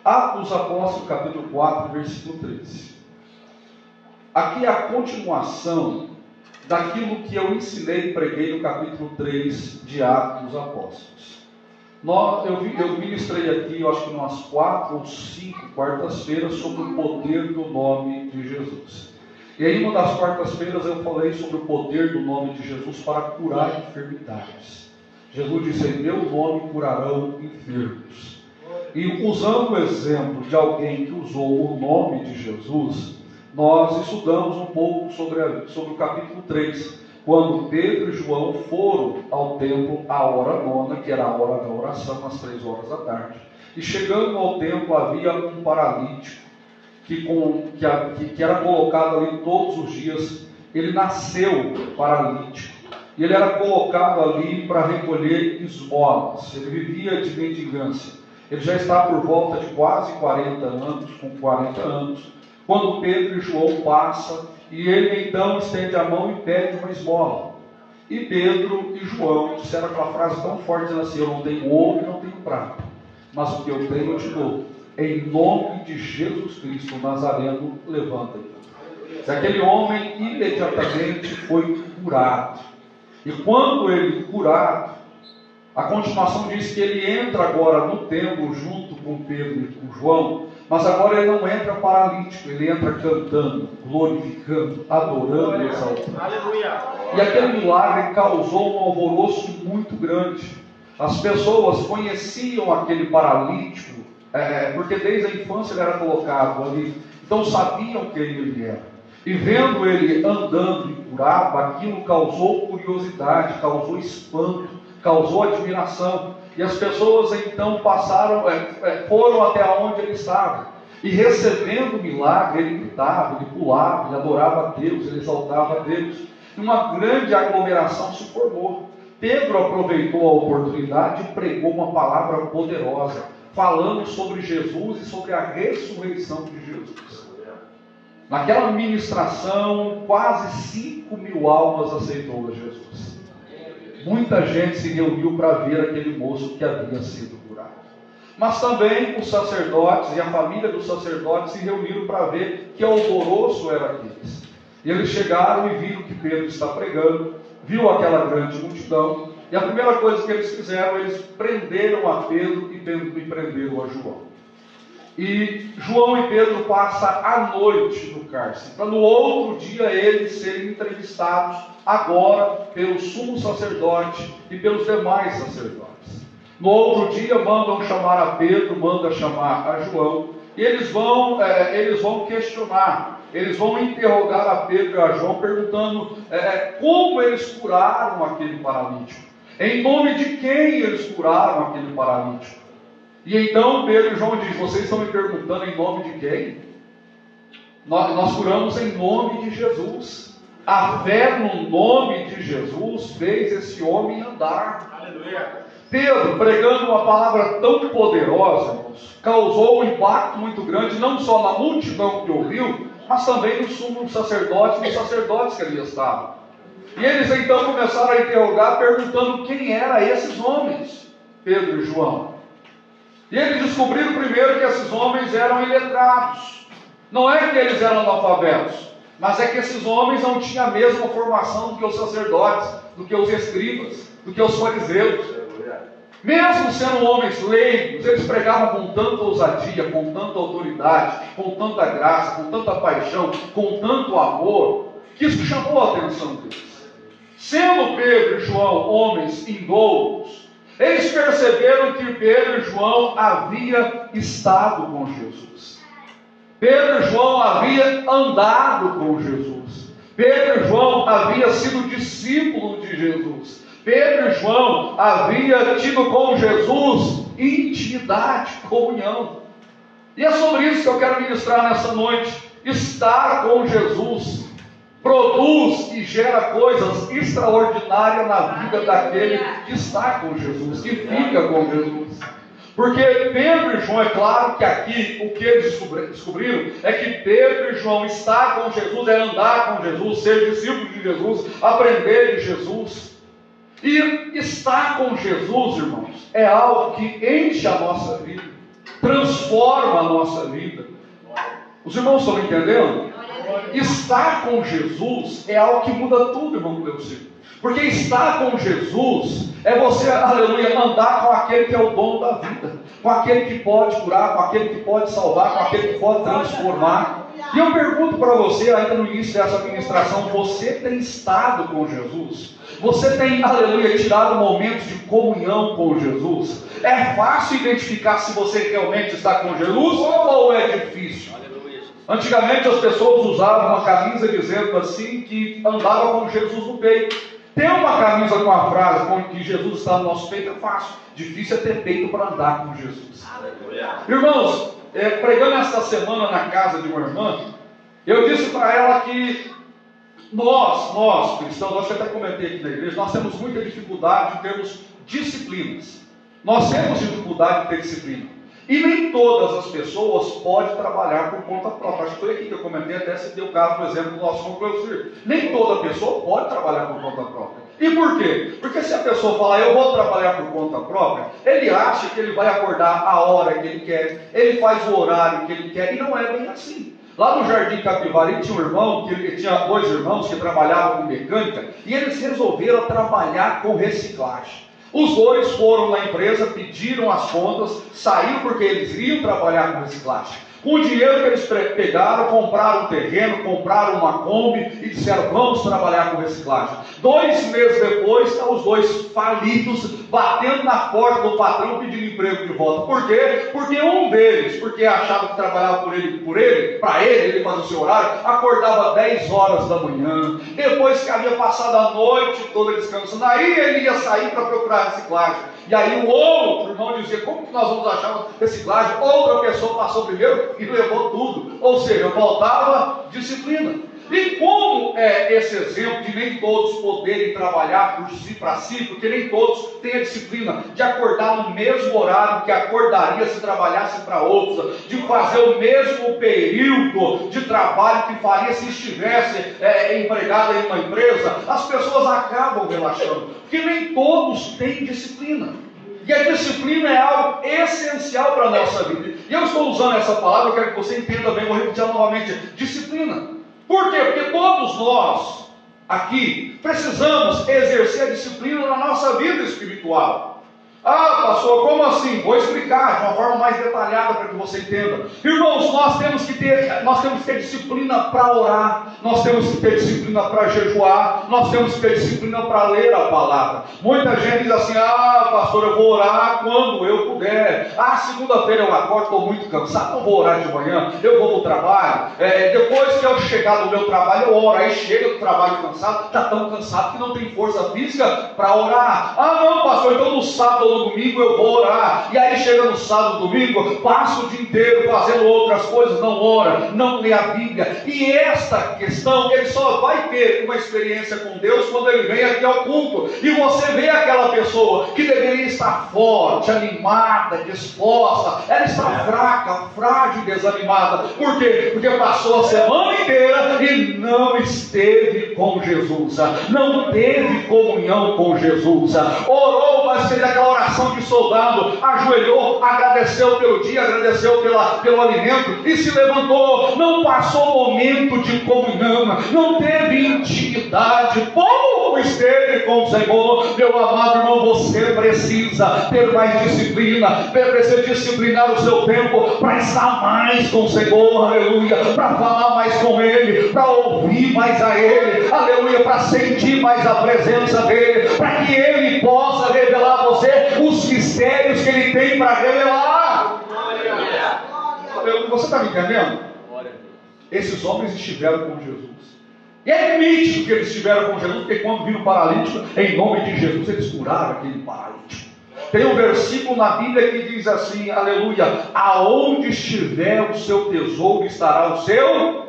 Atos dos Apóstolos, capítulo 4, versículo 13. Aqui é a continuação daquilo que eu ensinei e preguei no capítulo 3 de Atos dos Apóstolos. Eu ministrei aqui, eu acho que umas 4 ou 5 quartas-feiras sobre o poder do nome de Jesus. E aí, uma das quartas-feiras eu falei sobre o poder do nome de Jesus para curar enfermidades. Jesus disse: em meu nome curarão enfermos. E usando o exemplo de alguém que usou o nome de Jesus, nós estudamos um pouco sobre o capítulo 3, quando Pedro e João foram ao templo à hora nona, que era a hora da oração, às 3 horas da tarde. E chegando ao templo havia um paralítico, que era colocado ali todos os dias. Ele nasceu paralítico, e ele era colocado ali para recolher esmolas. Ele vivia de mendigância. Ele já está por volta de quase 40 anos, com 40 anos, quando Pedro e João passam, e ele então estende a mão e pede uma esmola. E Pedro e João disseram aquela frase tão forte, dizendo assim: eu não tenho ouro e não tenho prata, mas o que eu tenho eu te dou. Em nome de Jesus Cristo, o Nazareno, levanta-te. E aquele homem imediatamente foi curado. E quando ele curado, a continuação diz que ele entra agora no templo junto com Pedro e com João, mas agora ele não entra paralítico, ele entra cantando, glorificando, adorando e exaltando. Aleluia. E aquele milagre causou um alvoroço muito grande. As pessoas conheciam aquele paralítico, porque desde a infância ele era colocado ali, então sabiam quem ele era. E vendo ele andando e curado, aquilo causou curiosidade, causou espanto, causou admiração. E as pessoas então foram até onde ele estava. E recebendo o milagre, ele gritava, ele pulava, ele adorava a Deus, ele exaltava a Deus. E uma grande aglomeração se formou. Pedro aproveitou a oportunidade e pregou uma palavra poderosa, falando sobre Jesus e sobre a ressurreição de Jesus. Naquela ministração, quase 5.000 almas aceitou a Jesus. Muita gente se reuniu para ver aquele moço que havia sido curado. Mas também os sacerdotes e a família dos sacerdotes se reuniram para ver que alvoroço era aqueles. E eles chegaram e viram que Pedro está pregando, viu aquela grande multidão, e a primeira coisa que eles fizeram, eles prenderam a Pedro e prenderam a João. E João e Pedro passam a noite no cárcere, para no outro dia eles serem entrevistados agora pelo sumo sacerdote e pelos demais sacerdotes. No outro dia mandam chamar a Pedro, mandam chamar a João, e eles vão questionar, eles vão interrogar a Pedro e a João, perguntando como eles curaram aquele paralítico, em nome de quem eles curaram aquele paralítico. E então Pedro e João dizem: vocês estão me perguntando em nome de quem? Nós curamos em nome de Jesus. A fé no nome de Jesus fez esse homem andar. Aleluia. Pedro, pregando uma palavra tão poderosa, irmãos, causou um impacto muito grande, não só na multidão que ouviu, mas também no sumo sacerdote e nos sacerdotes que ali estavam. E eles então começaram a interrogar, perguntando quem eram esses homens, Pedro e João. E eles descobriram primeiro que esses homens eram iletrados. Não é que eles eram analfabetos, mas é que esses homens não tinham a mesma formação do que os sacerdotes, do que os escribas, do que os fariseus. Mesmo sendo homens leigos, eles pregavam com tanta ousadia, com tanta autoridade, com tanta graça, com tanta paixão, com tanto amor, que isso chamou a atenção deles. Sendo Pedro e João homens indoutos, eles perceberam que Pedro e João haviam estado com Jesus. Pedro e João haviam andado com Jesus. Pedro e João haviam sido discípulos de Jesus. Pedro e João haviam tido com Jesus intimidade, comunhão. E é sobre isso que eu quero ministrar nessa noite. Estar com Jesus produz e gera coisas extraordinárias na vida daquele que está com Jesus, que fica com Jesus. Porque Pedro e João, é claro que aqui o que eles descobriram é que Pedro e João estar com Jesus é andar com Jesus, ser discípulo de Jesus, aprender de Jesus. E estar com Jesus, irmãos, é algo que enche a nossa vida. transforma a nossa vida. Os irmãos estão entendendo? Estar com Jesus é algo que muda tudo, irmão Cleucir. Porque estar com Jesus é você, aleluia, andar com aquele que é o dono da vida, com aquele que pode curar, com aquele que pode salvar, com aquele que pode transformar. E eu pergunto para você, ainda no início dessa ministração, você tem estado com Jesus? Você tem, aleluia, tirado momentos de comunhão com Jesus? É fácil identificar se você realmente está com Jesus ou é difícil? Antigamente as pessoas usavam uma camisa dizendo assim que andava com Jesus no peito. Ter uma camisa com a frase com que Jesus está no nosso peito é fácil. Difícil é ter peito para andar com Jesus. Irmãos, pregando esta semana na casa de uma irmã, eu disse para ela que nós cristãos, acho que até comentei aqui na igreja, nós temos muita dificuldade em termos disciplinas. Nós temos dificuldade em ter disciplina. E nem todas as pessoas podem trabalhar por conta própria. Acho que foi aqui que eu comentei, até se deu o caso, por exemplo, do nosso concluir. Nem toda pessoa pode trabalhar por conta própria. E por quê? Porque se a pessoa falar, eu vou trabalhar por conta própria, ele acha que ele vai acordar a hora que ele quer, ele faz o horário que ele quer, e não é bem assim. Lá no Jardim Capivari tinha um irmão, tinha 2 irmãos que trabalhavam com mecânica, e eles resolveram trabalhar com reciclagem. Os 2 foram na empresa, pediram as contas, saíram porque eles iriam trabalhar com reciclagem. Com o dinheiro que eles pegaram, compraram um terreno, compraram uma Kombi e disseram, vamos trabalhar com reciclagem. 2 meses depois, estão os 2 falidos, batendo na porta do patrão pedindo emprego de volta. Por quê? Porque um deles, porque achava que trabalhava para ele fazer o seu horário, acordava 10 horas da manhã, depois que havia passado a noite toda descansando, aí ele ia sair para procurar reciclagem. E aí o outro irmão dizia, como que nós vamos achar reciclagem? Outra pessoa passou primeiro e levou tudo. Ou seja, faltava disciplina. E como é esse exemplo de nem todos poderem trabalhar por si, para si, porque nem todos têm a disciplina de acordar no mesmo horário que acordaria se trabalhasse para outros, de fazer o mesmo período de trabalho que faria se estivesse empregado em uma empresa, as pessoas acabam relaxando, porque nem todos têm disciplina. E a disciplina é algo essencial para a nossa vida. E eu estou usando essa palavra, eu quero que você entenda bem, vou repetir novamente, disciplina. Por quê? Porque todos nós, aqui, precisamos exercer a disciplina na nossa vida espiritual. Ah, pastor, como assim? Vou explicar de uma forma mais detalhada para que você entenda. Irmãos, nós temos que ter disciplina para orar, nós temos que ter disciplina para jejuar, nós temos que ter disciplina para ler a palavra. Muita gente diz assim, ah, pastor, eu vou orar quando eu puder. Ah, segunda-feira eu acordo, estou muito cansado, não vou orar de manhã, eu vou no trabalho. Depois que eu chegar no meu trabalho, eu oro. Aí chega do trabalho cansado, está tão cansado que não tem força física para orar. Ah, não, pastor, então no sábado ou no domingo eu vou orar. E aí chega no sábado, domingo, passa o dia inteiro fazendo outras coisas, não ora, não lê a Bíblia. E esta questão, ele só vai ter uma experiência com Deus quando ele vem aqui ao culto. E você vê aquela pessoa que deveria estar forte, animada, disposta, ela está fraca, frágil e desanimada. Por quê? Porque passou a semana inteira e não esteve com Jesus, não teve comunhão com Jesus, orou, mas fez aquela oração de soldado, ajoelhou, agradeceu pelo dia, agradeceu pelo alimento e se levantou, não passou momento de comunhão, não teve intimidade, pouco esteve com o Senhor. Meu amado irmão, você precisa ter mais disciplina, precisa disciplinar o seu tempo para estar mais com o Senhor, aleluia, para falar mais com Ele, para ouvir mais a Ele, aleluia, para sentir mais a presença dEle, para que Ele possa revelar a você os mistérios que Ele tem para revelar. Você está me entendendo? Esses homens estiveram com Jesus. E é nítido que eles estiveram com Jesus, porque quando viram o paralítico, em nome de Jesus, eles curaram aquele paralítico. Tem um versículo na Bíblia que diz assim, aleluia, aonde estiver o seu tesouro estará o seu...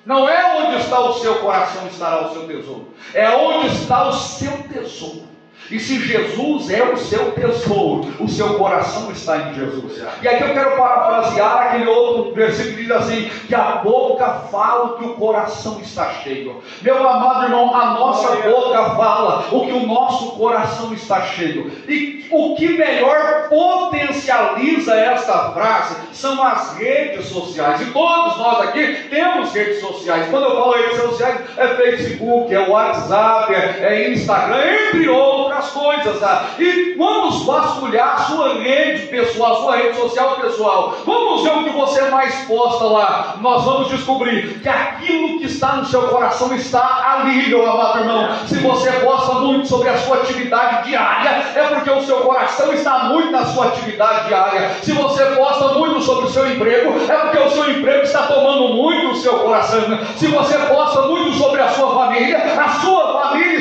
Não é onde está o seu coração estará o seu tesouro, é onde está o seu tesouro. E se Jesus é o seu tesouro, o seu coração está em Jesus. E aqui eu quero parafrasear aquele outro versículo que diz assim, que a boca fala o que o coração está cheio. Meu amado irmão, a nossa boca fala o que o nosso coração está cheio. E o que melhor potencializa esta frase são as redes sociais. E todos nós aqui temos redes sociais. Quando eu falo redes sociais, é Facebook, é WhatsApp, é Instagram, entre outras coisas. E vamos vasculhar a sua rede pessoal, a sua rede social pessoal. Vamos ver o que você mais posta lá. Nós vamos descobrir que aquilo que está no seu coração está ali, meu amado irmão. Se você posta muito sobre a sua atividade diária, é porque o seu coração está muito na sua atividade diária. Se você posta muito sobre o seu emprego, é porque o seu emprego está tomando muito o seu coração. Se você posta muito sobre a sua família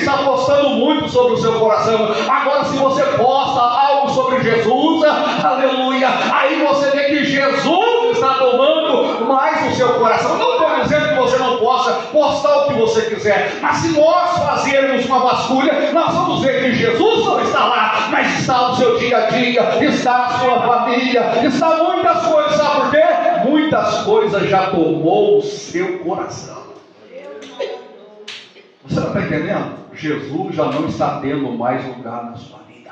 está postando muito sobre o seu coração. Agora, se você posta algo sobre Jesus, aleluia, aí você vê que Jesus está tomando mais o seu coração. Não estou dizendo que você não possa postar o que você quiser, mas se nós fazermos uma vasculha, nós vamos ver que Jesus não está lá, mas está no seu dia a dia, está na sua família, está muitas coisas. Sabe por quê? Muitas coisas já tomou o seu coração. Você não está entendendo? Jesus já não está tendo mais lugar na sua vida.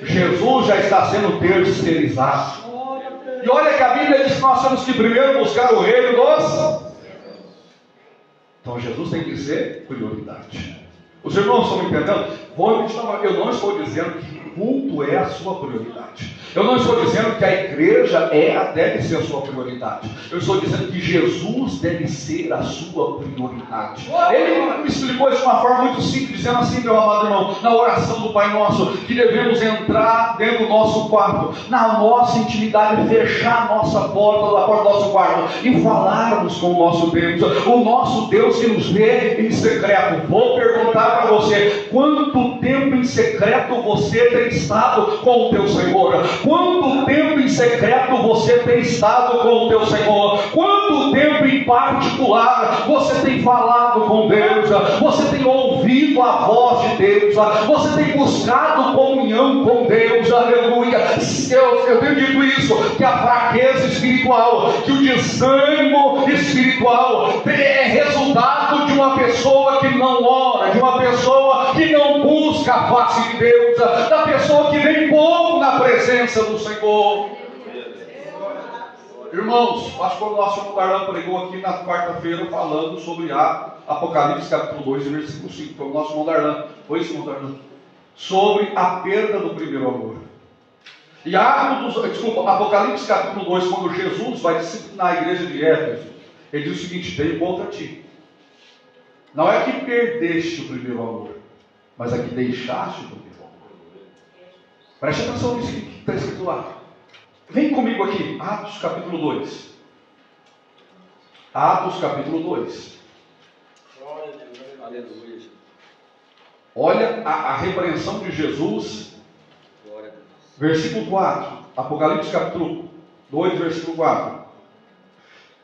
Jesus já está sendo terceirizado. E olha que a Bíblia diz que nós temos que primeiro buscar o reino dos... Então Jesus tem que ser prioridade. Os irmãos estão me entendendo? Eu não estou dizendo que culto é a sua prioridade. Eu não estou dizendo que a igreja deve ser a sua prioridade. Eu estou dizendo que Jesus deve ser a sua prioridade. Ele me explicou isso de uma forma muito simples, dizendo assim, meu amado irmão, na oração do Pai Nosso, que devemos entrar dentro do nosso quarto, na nossa intimidade, fechar a nossa porta, a porta do nosso quarto, e falarmos com o nosso Deus. O nosso Deus que nos vê em secreto. Vou perguntar para você, quanto tempo em secreto você tem estado com o teu Senhor? Quanto tempo em secreto você tem estado com o teu Senhor? Quanto tempo em particular você tem falado com Deus? Você tem ouvido a voz de Deus? Você tem buscado comunhão com Deus? Aleluia! Eu tenho dito isso, que a fraqueza espiritual, que o desânimo espiritual é resultado de uma pessoa que não ora, de uma pessoa que não busca a face de Deus, da pessoa que vem pouco na presença do Senhor. Irmãos, acho que o nosso irmão Darlan pregou aqui na quarta-feira falando sobre Apocalipse capítulo 2, versículo 5. Foi o nosso irmão Darlan. Foi isso, irmão Darlan? Sobre a perda do primeiro amor. E Apocalipse capítulo 2, quando Jesus vai disciplinar a igreja de Éfeso, ele diz o seguinte: tenho contra ti. Não é que perdeste o primeiro amor, mas é que deixaste o primeiro amor. Preste atenção nisso que está escrito lá. Vem comigo aqui, Atos capítulo 2. Atos capítulo 2. Olha a repreensão de Jesus. Versículo 4. Apocalipse capítulo 2, versículo 4.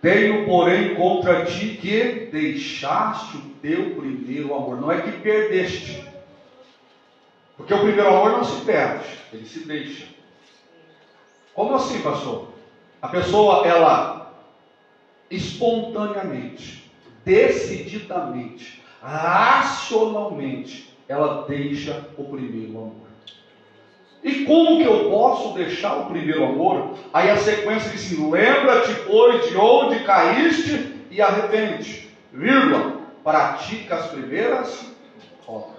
Tenho, porém, contra ti que deixaste o teu primeiro amor. Não é que perdeste. Porque o primeiro amor não se perde, ele se deixa. Como assim, pastor? A pessoa, ela espontaneamente, decididamente, racionalmente, ela deixa o primeiro amor. E como que eu posso deixar o primeiro amor? Aí a sequência diz assim: lembra-te, pois, de onde caíste e arrepende, vírgula, pratica as primeiras obras.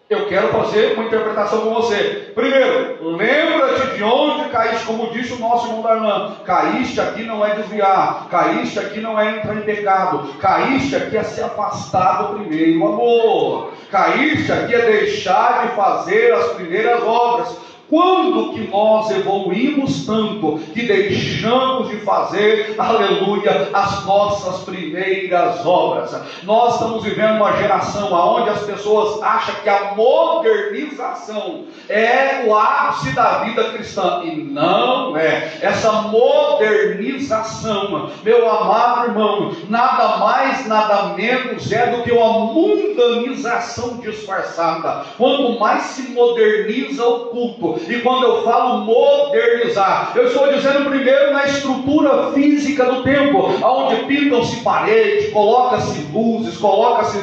Eu quero fazer uma interpretação com você. Primeiro, lembra-te de onde caíste, como disse o nosso irmão Darlan. Caíste aqui não é desviar, caíste aqui não é entrar em pecado, caíste aqui é se afastar do primeiro amor, caíste aqui é deixar de fazer as primeiras obras. Quando que nós evoluímos tanto que deixamos de fazer, aleluia, as nossas primeiras obras? Nós estamos vivendo uma geração onde as pessoas acham que a modernização é o ápice da vida cristã, e não é. essa modernização, meu amado irmão, nada mais, nada menos é do que uma mundanização disfarçada. Quanto mais se moderniza o culto, e quando eu falo modernizar, eu estou dizendo primeiro na estrutura física do templo, onde pintam-se paredes, coloca-se luzes, coloca-se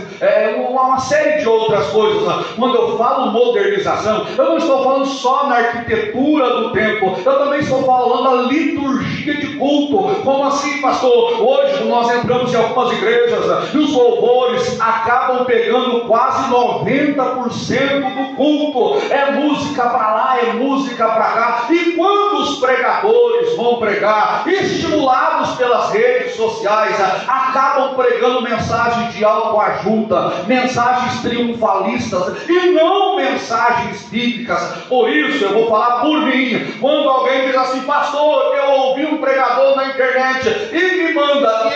uma série de outras coisas. Quando eu falo modernização, eu não estou falando só na arquitetura do templo, eu também estou falando da liturgia de culto. Como assim, pastor? Hoje nós entramos em algumas igrejas e os louvores acabam pegando quase 90% do culto. É música para lá, é música para cá. E quando os pregadores vão pregar, estimulados pelas redes sociais, acabam pregando mensagens de autoajuda, mensagens triunfalistas e não mensagens bíblicas. Por isso eu vou falar por mim. Quando alguém diz assim: pastor, eu ouvi um pregador na internet e me manda, e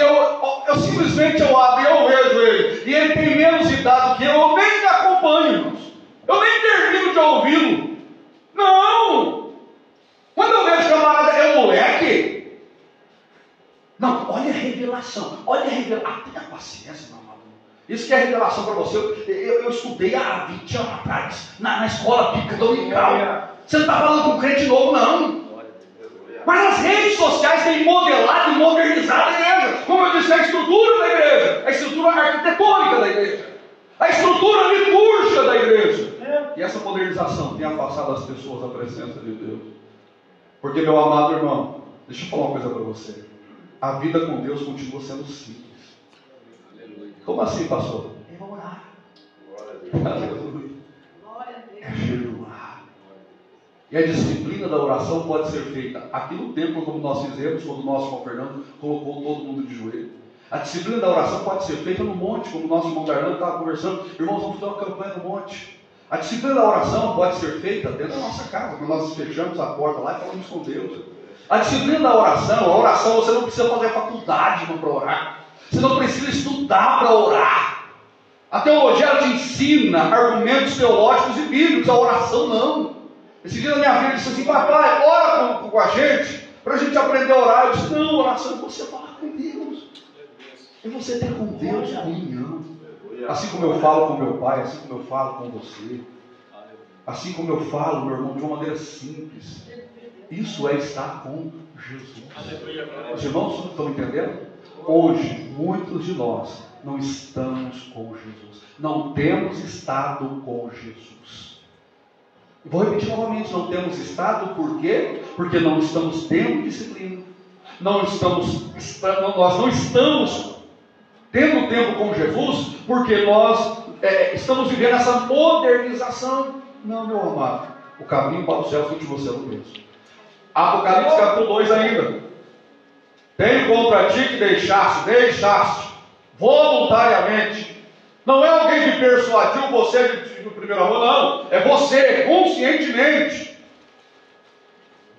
eu simplesmente abro e eu vejo ele, e ele tem menos idade que eu nem acompanho, eu nem termino de ouvi-lo. Não! Quando eu vejo camarada, é um moleque. Não, olha a revelação, olha a revelação. Tenha paciência, meu amado. Isso que é revelação para você. Eu estudei há 20 anos atrás, na escola bíblica dominical. Você não está falando com um crente novo, não. Mas as redes sociais têm modelado e modernizado a igreja. Como eu disse, a estrutura da igreja, a estrutura arquitetônica da igreja, a estrutura litúrgica da igreja. E essa modernização tem afastado as pessoas da presença de Deus. Porque, meu amado irmão, deixa eu falar uma coisa para você. A vida com Deus continua sendo simples. Como assim, pastor? É orar. Aleluia. É jejuar. E a disciplina da oração pode ser feita aqui no templo, como nós fizemos, quando o nosso irmão Fernando colocou todo mundo de joelho. A disciplina da oração pode ser feita no monte, como o nosso irmão Darlan estava conversando. Irmãos, vamos fazer uma campanha no monte. A disciplina da oração pode ser feita dentro da nossa casa, quando nós fechamos a porta lá e falamos com Deus. A disciplina da oração, a oração, você não precisa fazer faculdade para orar. Você não precisa estudar para orar. A teologia ela te ensina argumentos teológicos e bíblicos, a oração não. Esse dia a minha filha disse assim: papai, ora com a gente, para a gente aprender a orar. Eu disse: não, oração é você falar com Deus. É você ter com Deus comunhão. Assim como eu falo com meu pai, assim como eu falo com você, assim como eu falo, meu irmão, de uma maneira simples. Isso é estar com Jesus. Os irmãos estão entendendo? Hoje, muitos de nós não estamos com Jesus. Não temos estado com Jesus. Vou repetir novamente: não temos estado, por quê? Porque não estamos tendo disciplina. Nós não estamos tendo tempo com Jesus, porque nós estamos vivendo essa modernização. Não, meu amado, o caminho para o céu foi de você mesmo. Apocalipse capítulo 2 ainda. Tem contra ti que deixaste voluntariamente. Não é alguém que persuadiu você do primeiro amor, não. É você, conscientemente.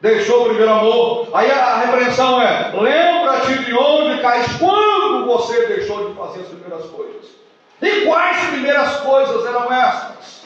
Deixou o primeiro amor. Aí a repreensão é: lembra-te de onde cais quando você deixou de fazer as primeiras coisas. E quais primeiras coisas eram estas?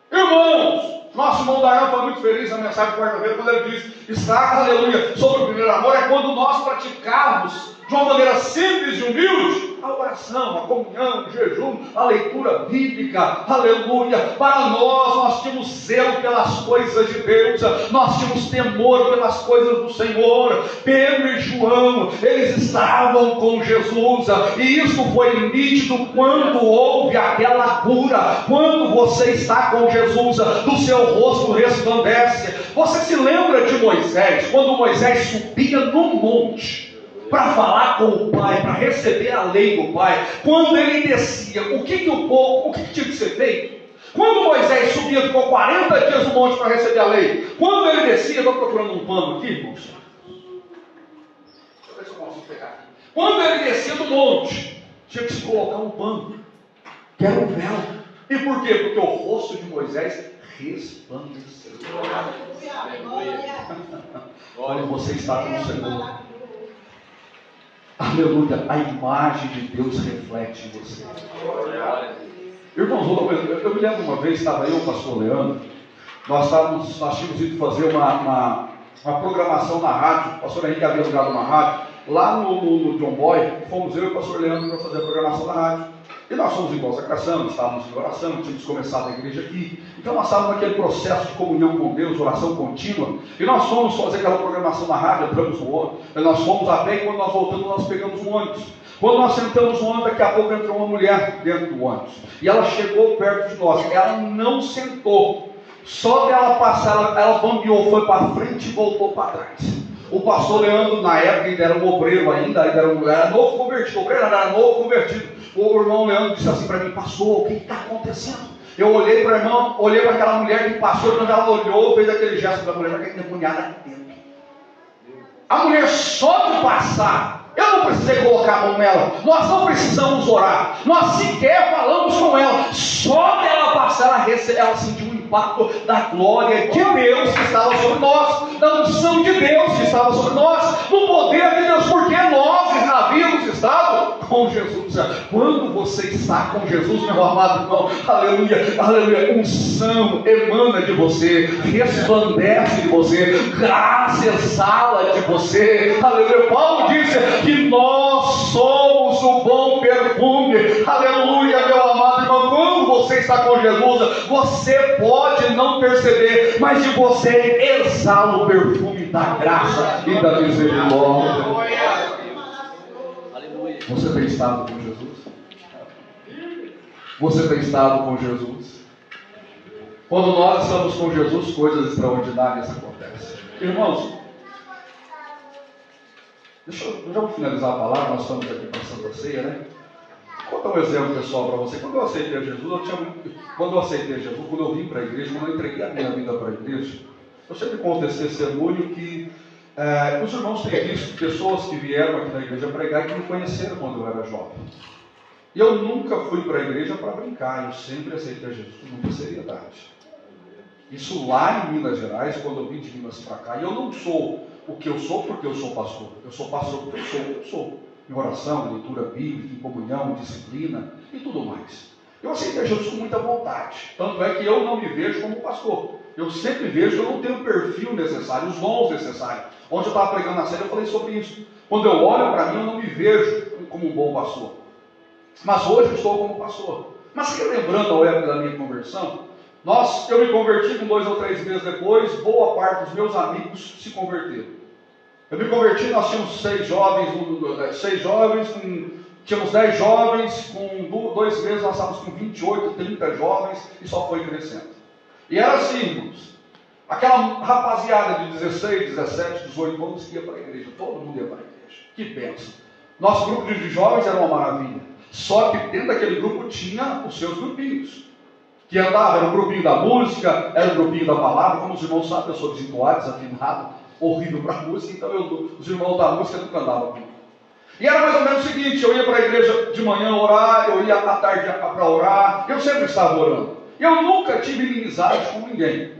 Irmãos, nosso irmão Darlan foi muito feliz na mensagem de quarta-feira, quando ele diz: está, aleluia, sobre o primeiro amor, é quando nós praticarmos de uma maneira simples e humilde a oração, a comunhão, o jejum, a leitura bíblica, aleluia. Para nós tínhamos zelo pelas coisas de Deus, nós tínhamos temor pelas coisas do Senhor. Pedro e João, eles estavam com Jesus, e isso foi nítido quando houve aquela cura. Quando você está com Jesus, do seu rosto resplandece. Você se lembra de Moisés, quando Moisés subia no monte para falar com o Pai, para receber a lei do Pai? Quando ele descia, o que tinha que ser feito? Quando Moisés subia, ficou 40 dias no monte para receber a lei. Quando ele descia, estou procurando um pano aqui, irmãos. Deixa eu ver se eu consigo pegar aqui. Quando ele descia do monte, tinha que se colocar um pano, que era um véu. E por quê? Porque o rosto de Moisés resplandeceu. Olha, você está com o Senhor. Aleluia, a imagem de Deus reflete em você. Irmãos, eu me lembro uma vez, estava eu e o pastor Leandro, nós tínhamos ido fazer uma programação na rádio. O pastor Henrique havia ligado uma rádio, lá no John Boy, fomos eu e o pastor Leandro para fazer a programação da rádio. E nós fomos em consagração, estávamos em oração, tínhamos começado a igreja aqui. Então nós estávamos naquele processo de comunhão com Deus, oração contínua. E nós fomos fazer aquela programação na rádio, entramos no ônibus. Nós fomos a pé e quando nós voltamos, nós pegamos um ônibus. Quando nós sentamos no ônibus, daqui a pouco entrou uma mulher dentro do ônibus. E ela chegou perto de nós. Ela não sentou. Só dela passar, ela bambeou, foi para frente e voltou para trás. O pastor Leandro, na época, ainda era um obreiro ainda era novo convertido. O obreiro era novo convertido. O irmão Leandro disse assim para mim: pastor, o que está acontecendo? Eu olhei para a irmã, olhei para aquela mulher que passou, quando ela olhou, fez aquele gesto da mulher, aquele demoniado aqui dentro. A mulher só de passar, eu não precisei colocar a mão nela, nós não precisamos orar, nós sequer falamos com ela, só dela passar, ela sentiu o impacto da glória de Deus que estava sobre nós, da unção de Deus que estava sobre nós, do poder de Deus, porque nós havíamos estado com Jesus. Quando você está com Jesus, meu amado irmão, aleluia, aleluia, unção emana de você, resplandece de você, graça exala de você, aleluia. Paulo disse que nós somos o bom perfume, aleluia, meu amado irmão. Quando você está com Jesus, você pode não perceber, mas de você exala o perfume da graça e da misericórdia. Você tem estado com Jesus? Você tem estado com Jesus? Quando nós estamos com Jesus, coisas extraordinárias acontecem. Irmãos, eu já vou finalizar a palavra, nós estamos aqui para a Santa Ceia, né? Vou dar um exemplo pessoal para você. Quando eu aceitei Jesus, quando eu vim para a igreja, quando eu entreguei a minha vida para a igreja, eu sempre conto esse testemunho que os irmãos têm visto pessoas que vieram aqui na igreja pregar e que me conheceram quando eu era jovem. E eu nunca fui para a igreja para brincar, eu sempre aceitei Jesus com muita seriedade. Isso lá em Minas Gerais, quando eu vim de Minas para cá, e eu não sou o que eu sou porque eu sou pastor. Eu sou pastor porque eu sou o que eu sou. Em oração, em leitura bíblica, em comunhão, em disciplina e tudo mais. Eu aceitei Jesus com muita vontade. Tanto é que eu não me vejo como pastor. Eu sempre vejo que eu não tenho o perfil necessário, os dons necessários. Onde eu estava pregando na série, eu falei sobre isso. Quando eu olho para mim, eu não me vejo como um bom pastor. Mas hoje eu estou como pastor. Mas relembrando a época da minha conversão, eu me converti com 2 ou 3 meses depois, boa parte dos meus amigos se converteram. Eu me converti, nós tínhamos 6 jovens, tínhamos 10 jovens, com 2 meses nós estávamos com 28, 30 jovens, e só foi crescendo. E era assim, irmãos, aquela rapaziada de 16, 17, 18 anos que ia para a igreja, todo mundo ia para a igreja, que bênção. Nosso grupo de jovens era uma maravilha, só que dentro daquele grupo tinha os seus grupinhos, que andava, era o grupinho da música, era o grupinho da palavra, como os irmãos sabem, eu sou desentoado, desafinado, horrível para a música, então os irmãos da música nunca andavam comigo. E era mais ou menos o seguinte, eu ia para a igreja de manhã orar, eu ia à tarde para orar, eu sempre estava orando. Eu nunca tive inimizade com ninguém,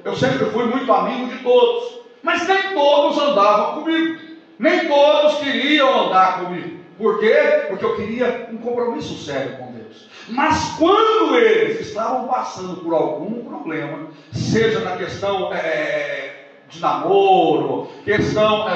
eu sempre fui muito amigo de todos, mas nem todos andavam comigo, nem todos queriam andar comigo. Por quê? Porque eu queria um compromisso sério com Deus. Mas quando eles estavam passando por algum problema, seja na questão de namoro,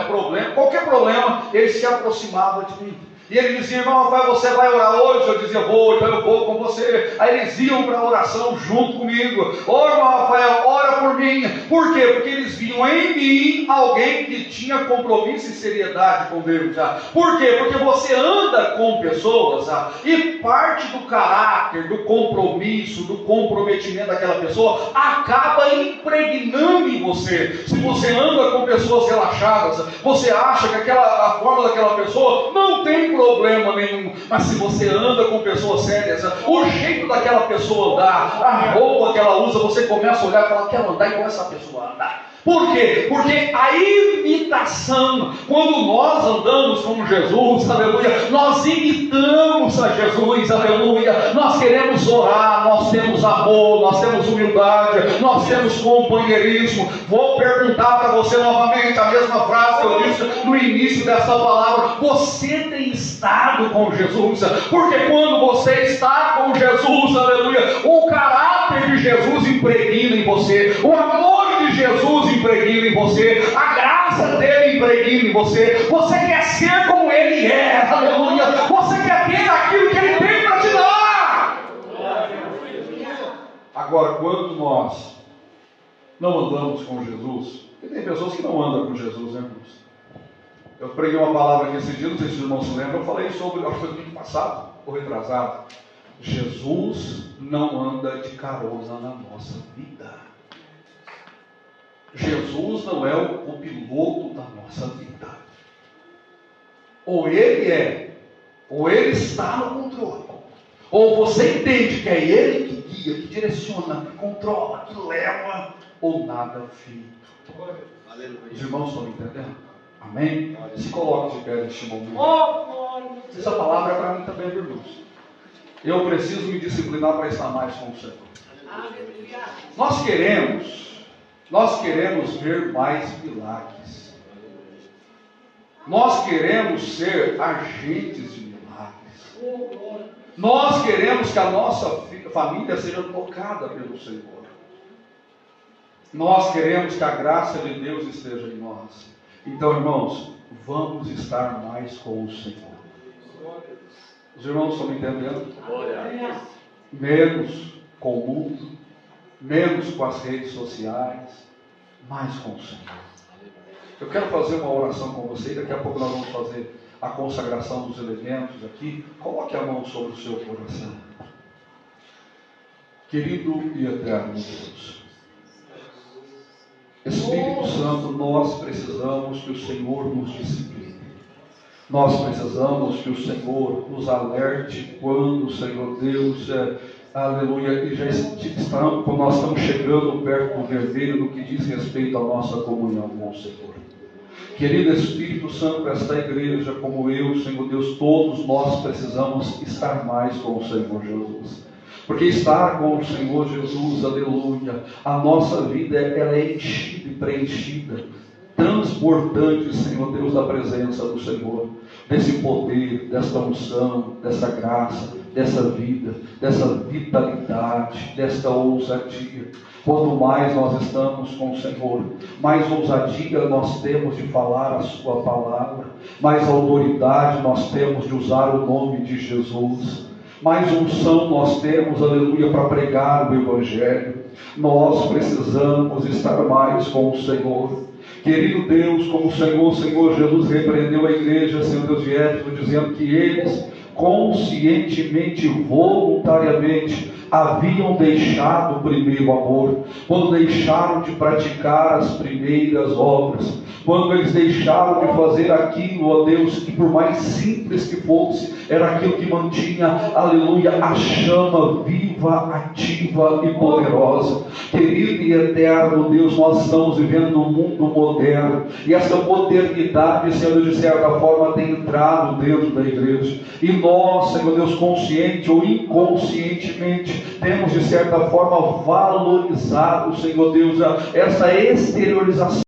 problema, qualquer problema, eles se aproximavam de mim. E ele dizia: irmão Rafael, você vai orar hoje? Eu dizia: vou, então eu vou com você. Aí eles iam para a oração junto comigo. Irmão Rafael, ora por mim. Por quê? Porque eles viam em mim alguém que tinha compromisso e seriedade com Deus. Por quê? Porque você anda com pessoas e parte do caráter, do compromisso, do comprometimento daquela pessoa acaba impregnando em você. Se você anda com pessoas relaxadas, você acha que a forma daquela pessoa não tem problema nenhum, mas se você anda com pessoas sérias, o jeito daquela pessoa andar, a roupa que ela usa, você começa a olhar e falar: quero andar igual essa pessoa anda. Por quê? Porque a imitação, quando nós andamos com Jesus, aleluia, nós imitamos a Jesus, aleluia, nós queremos orar, nós temos amor, nós temos humildade, nós temos companheirismo. Vou perguntar para você novamente a mesma frase que eu disse no início dessa palavra: você tem estado com Jesus? Porque quando você está com Jesus, aleluia, o caráter de Jesus impregna em você, o amor de de Jesus impregna em você, a graça dele impregna em você. Você quer ser como ele é, aleluia. Você quer ter aquilo que ele tem para te dar. Agora, quando nós não andamos com Jesus, porque tem pessoas que não andam com Jesus, né, irmãos? Eu preguei uma palavra aqui esse dia, não sei se os irmãos se lembram, eu falei sobre, acho que foi no domingo passado, ou retrasado. Jesus não anda de carona na nossa vida. Jesus não é o piloto da nossa vida. Ou ele é, ou ele está no controle. Ou você entende que é ele que guia, que direciona, que controla, que leva, ou nada feito. Os irmãos estão me entendendo? Amém? Se coloque de pé neste momento. Essa palavra é para mim também, irmãos. Eu preciso me disciplinar para estar mais com o Senhor. Nós queremos ver mais milagres. Nós queremos ser agentes de milagres. Nós queremos que a nossa família seja tocada pelo Senhor. Nós queremos que a graça de Deus esteja em nós. Então, irmãos, vamos estar mais com o Senhor. Os irmãos estão me entendendo? Menos com o mundo, menos com as redes sociais, mais com o Senhor. Eu quero fazer uma oração com você, daqui a pouco nós vamos fazer a consagração dos elementos aqui. Coloque a mão sobre o seu coração. Querido e eterno Deus, Espírito Santo, nós precisamos que o Senhor nos discipline. Nós precisamos que o Senhor nos alerte quando o Senhor Deus, aleluia, e já nós estamos chegando perto do vermelho no que diz respeito à nossa comunhão com o Senhor. Querido Espírito Santo, esta igreja, como eu, Senhor Deus, todos nós precisamos estar mais com o Senhor Jesus. Porque estar com o Senhor Jesus, aleluia, a nossa vida ela é enchida e preenchida, transbordante, Senhor Deus, da presença do Senhor, desse poder, desta unção, dessa graça, dessa vida, dessa vitalidade, desta ousadia. Quanto mais nós estamos com o Senhor, mais ousadia nós temos de falar a sua palavra, mais autoridade nós temos de usar o nome de Jesus. Mais unção nós temos, aleluia, para pregar o Evangelho. Nós precisamos estar mais com o Senhor. Querido Deus, como o Senhor Jesus repreendeu a igreja, Senhor Deus de Éfeso, dizendo que eles conscientemente, voluntariamente, haviam deixado o primeiro amor, quando deixaram de praticar as primeiras obras, quando eles deixaram de fazer aquilo, ó Deus, que por mais simples que fosse, era aquilo que mantinha, aleluia, a chama viva, ativa e poderosa. Querido e eterno Deus, nós estamos vivendo num mundo moderno, e essa modernidade, Senhor, de certa forma tem entrado dentro da igreja, e nós, Senhor Deus, consciente ou inconscientemente, temos de certa forma valorizado, Senhor Deus, essa exteriorização